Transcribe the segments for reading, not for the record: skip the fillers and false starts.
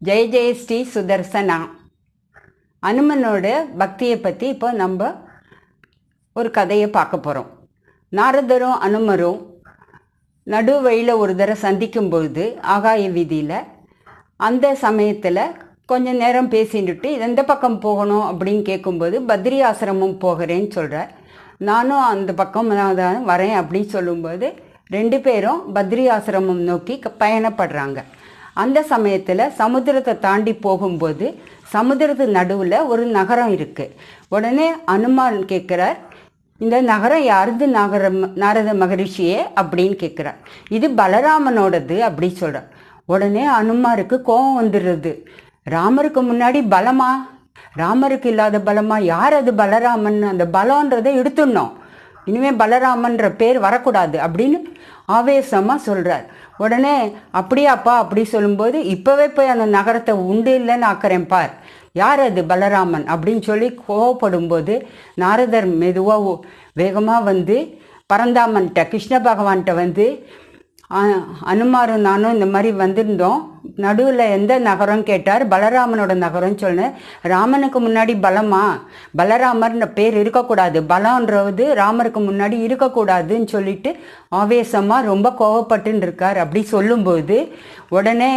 ஜெய ஜெய ஸ்ரீ சுதர்சனா. அனுமனோட பக்தியை பற்றி இப்போ நம்ம ஒரு கதையை பார்க்க போகிறோம். நாரதரும் அனுமரும் நடு வழியில் ஒரு தடவை சந்திக்கும்பொழுது ஆகாய வீதியில், அந்த சமயத்தில் கொஞ்சம் நேரம் பேசிட்டு எந்த பக்கம் போகணும் அப்படின்னு கேட்கும்போது பத்ரி ஆசிரமம் போகிறேன்னு சொல்கிறார். நானும் அந்த பக்கம் தான் வரேன் அப்படின்னு சொல்லும்போது ரெண்டு பேரும் பத்ரி ஆசிரமம் நோக்கி பயணப்படுறாங்க. அந்த சமயத்தில் சமுத்திரத்தை தாண்டி போகும்போது சமுத்திரத்து நடுவில் ஒரு நகரம் இருக்குது. உடனே அனுமான் கேட்குறார், இந்த நகரம் யாருது நாரத மகரிஷியே அப்படின்னு கேட்குறார். இது பலராமனோடது அப்படி சொல்கிறார். உடனே அனுமாருக்கு கோபம் வந்துடுறது. ராமருக்கு முன்னாடி பலமா? ராமருக்கு இல்லாத பலமா? யார் அது பலராமன்? அந்த பலன்றதை எடுத்துடணும், இனிமேல் பலராமன்ற பேர் வரக்கூடாது அப்படின்னு ஆவேசமாக சொல்கிறார். உடனே அப்படியாப்பா அப்படி சொல்லும்போது, இப்போவே போய் அந்த நகரத்தை உண்டு இல்லைன்னு ஆக்கிறேன் பார், யார் அது பலராமன் அப்படின்னு சொல்லி கோவப்படும்போது நாரதர் மெதுவாக வேகமாக வந்து பரந்தாமன்கிட்ட, கிருஷ்ண பகவான்கிட்ட வந்து, அனுமாரும் நானும் இந்த மாதிரி வந்திருந்தோம், நடுவில் எந்த நகரம் கேட்டார். பலராமனோட நகரம்னு சொன்னேன். ராமனுக்கு முன்னாடி பலமா? பலராமர்ன்ற பேர் இருக்கக்கூடாது, பலன்றது ராமருக்கு முன்னாடி இருக்கக்கூடாதுன்னு சொல்லிட்டு ஆவேசமாக ரொம்ப கோவப்பட்டுன்னு இருக்கார். அப்படி சொல்லும்போது உடனே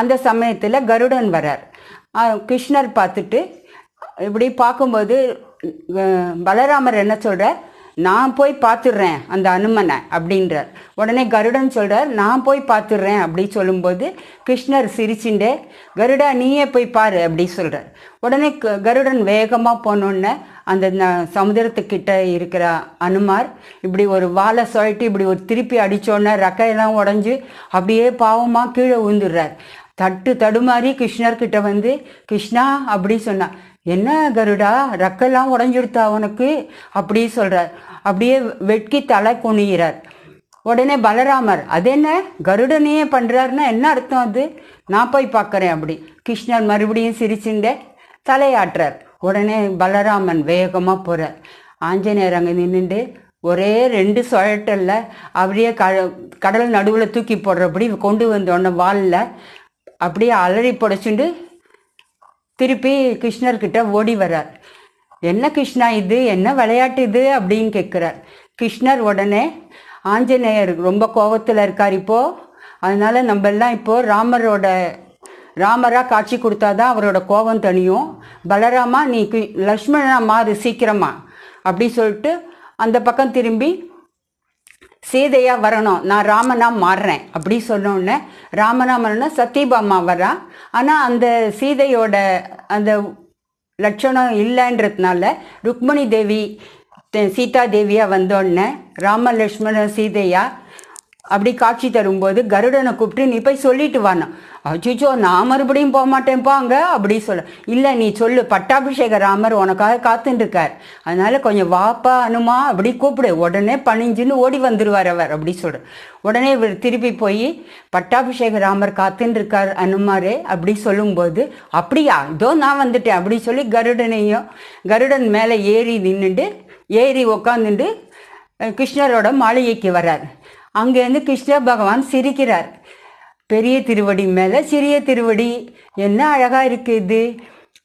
அந்த சமயத்தில் கருடன் வரார். கிருஷ்ணர் பார்த்துட்டு இப்படி பார்க்கும்போது பலராமர் என்ன சொல்கிறார், நான் போய் பார்த்துடுறேன் அந்த அனுமனை அப்படின்றார். உடனே கருடன் சொல்கிறார், நான் போய் பார்த்துடுறேன் அப்படி சொல்லும்போது கிருஷ்ணர் சிரிச்சுண்டே, கருடா நீயே போய் பாரு அப்படி சொல்கிறார். உடனே கருடன் வேகமாக போனோடனே அந்த சமுதிரத்துக்கிட்ட இருக்கிற அனுமார் இப்படி ஒரு வாழை சொல்லிட்டு இப்படி ஒரு திருப்பி அடித்தோடனே ரெக்கையெல்லாம் உடஞ்சி அப்படியே பாவமாக கீழே விழுந்துடுறார். தடுமாறி கிருஷ்ணர்கிட்ட வந்து, கிருஷ்ணா அப்படி சொன்னா, என்ன கருடா ரெக்கெல்லாம் உடஞ்சிடுத்தா அவனுக்கு அப்படி சொல்கிறார். அப்படியே வெட்கி தலை குனிகிறார். உடனே பலராமர், அது என்ன கருடனையே பண்ணுறாருன்னா என்ன அர்த்தம் அது, நான் போய் பார்க்குறேன் அப்படி. கிருஷ்ணர் மறுபடியும் சிரிச்சுண்டே தலையாட்டுறார். உடனே பலராமன் வேகமாக போகிறார். ஆஞ்சநேயர் அங்கே நின்றுட்டு ஒரே 2 சுழட்டலில் அப்படியே கடல் நடுவில் தூக்கி போடுறபடி கொண்டு வந்தோடனே வாலில் அப்படியே அலறி புடைச்சுண்டு திருப்பி கிருஷ்ணர்கிட்ட ஓடி வர்றார். என்ன கிருஷ்ணா இது, என்ன விளையாட்டு இது அப்படின்னு கேட்குறார். கிருஷ்ணர் உடனே, ஆஞ்சநேயர் ரொம்ப கோபத்தில் இருக்கார் இப்போது, அதனால் நம்ம எல்லாம் இப்போது ராமராக காட்சி கொடுத்தாதான் அவரோட கோபம் தனியும். பலராமா நீ லக்ஷ்மணனா மாறு சீக்கிரமா அப்படி சொல்லிட்டு அந்த பக்கம் திரும்பி சீதையாக வரணும், நான் ராமனா மாறுறேன் அப்படி சொன்னோடனே ராமனா மாறினா சத்யபாமா வரா. ஆனால் அந்த சீதையோட அந்த லட்சணம் இல்லைன்றதுனால ருக்மணி தேவி சீதா தேவியாக வந்தோடனே ராம லக்ஷ்மண சீதையா அப்படி காட்சி தரும்போது கருடனை கூப்பிட்டு, நீ போய் சொல்லிட்டு வானா. அச்சோ நான் மறுபடியும் போக மாட்டேன்ப்பா அங்கே அப்படி சொல்ல. இல்லை நீ சொல்லு, பட்டாபிஷேக ராமர் உனக்காக காத்துட்டுருக்கார், அதனால கொஞ்சம் வாப்பா அனுமா அப்படி கூப்பிடு, உடனே பணிஞ்சுன்னு ஓடி வந்துடுவார் அவர் அப்படி சொல்கிற. உடனே இவர் திருப்பி போய் பட்டாபிஷேக ராமர் காத்துட்டுருக்கார் அனுமாரே அப்படி சொல்லும்போது, அப்படியா இதோ நான் வந்துட்டேன் அப்படி சொல்லி கருடன் மேலே ஏறி உக்காந்துட்டு கிருஷ்ணரோட மாளிகைக்கு வர்றார். அங்கேருந்து கிருஷ்ண பகவான் சிரிக்கிறார். பெரிய திருவடி மேலே சிறிய திருவடி, என்ன அழகாக இருக்குது இது.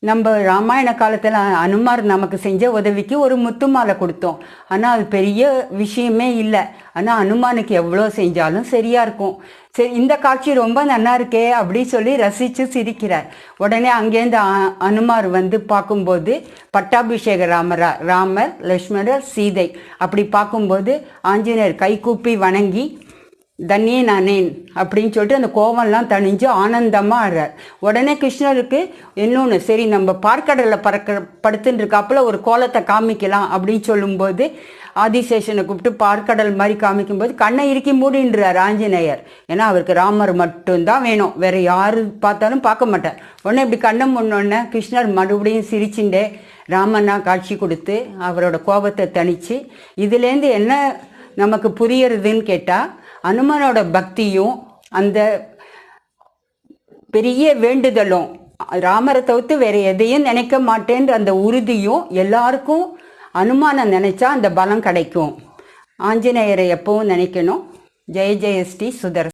நம்ம ராமாயண காலத்தில் அனுமார் நமக்கு செஞ்ச உதவிக்கு ஒரு முத்து மாலை கொடுத்தோம், ஆனால் அது பெரிய விஷயமே இல்லை. ஆனால் அனுமானுக்கு எவ்வளோ செஞ்சாலும் சரியாக இருக்கும். சரி, இந்த காட்சி ரொம்ப நல்லா இருக்கே அப்படி சொல்லி ரசித்து சிரிக்கிறார். உடனே அங்கேருந்து அனுமார் வந்து பார்க்கும்போது பட்டாபிஷேக ராமர் லக்ஷ்மணர் சீதை அப்படி பார்க்கும்போது ஆஞ்சநேயர் கை கூப்பி வணங்கி, தன்னியே நானேன் அப்படின்னு சொல்லிட்டு அந்த கோவம்லாம் தணிஞ்சு ஆனந்தமாக ஆடுறார். உடனே கிருஷ்ணருக்கு இன்னொன்று, சரி நம்ம பார்க்கடலில் படுத்துட்டு இருக்காப்புல ஒரு கோலத்தை காமிக்கலாம் அப்படின்னு சொல்லும்போது ஆதிசேஷனை கூப்பிட்டு பார்க்கடல் மாதிரி காமிக்கும்போது கண்ணை இறுக்கி மூடின்றார் ஆஞ்சநேயர். ஏன்னா அவருக்கு ராமர் மட்டும்தான் வேணும், வேறு யார் பார்த்தாலும் பார்க்க மாட்டார். உடனே இப்படி கண்ணை முன்னோடனே கிருஷ்ணர் மறுபடியும் சிரிச்சுண்டே ராமனா காட்சி கொடுத்து அவரோட கோபத்தை தணித்து, இதுலேருந்து என்ன நமக்கு புரியறதுன்னு கேட்டால், அனுமனோட பக்தியும் அந்த பெரிய வேண்டுதலும், ராமரை தவிர்த்து வேறு எதையும் நினைக்க மாட்டேன்ற அந்த உறுதியும் எல்லாருக்கும் அனுமானை நினைச்சா அந்த பலம் கிடைக்கும். ஆஞ்சநேயரை எப்பவும் நினைக்கணும். ஜெய ஜெய ஸ்ரீ சுதர்சனா.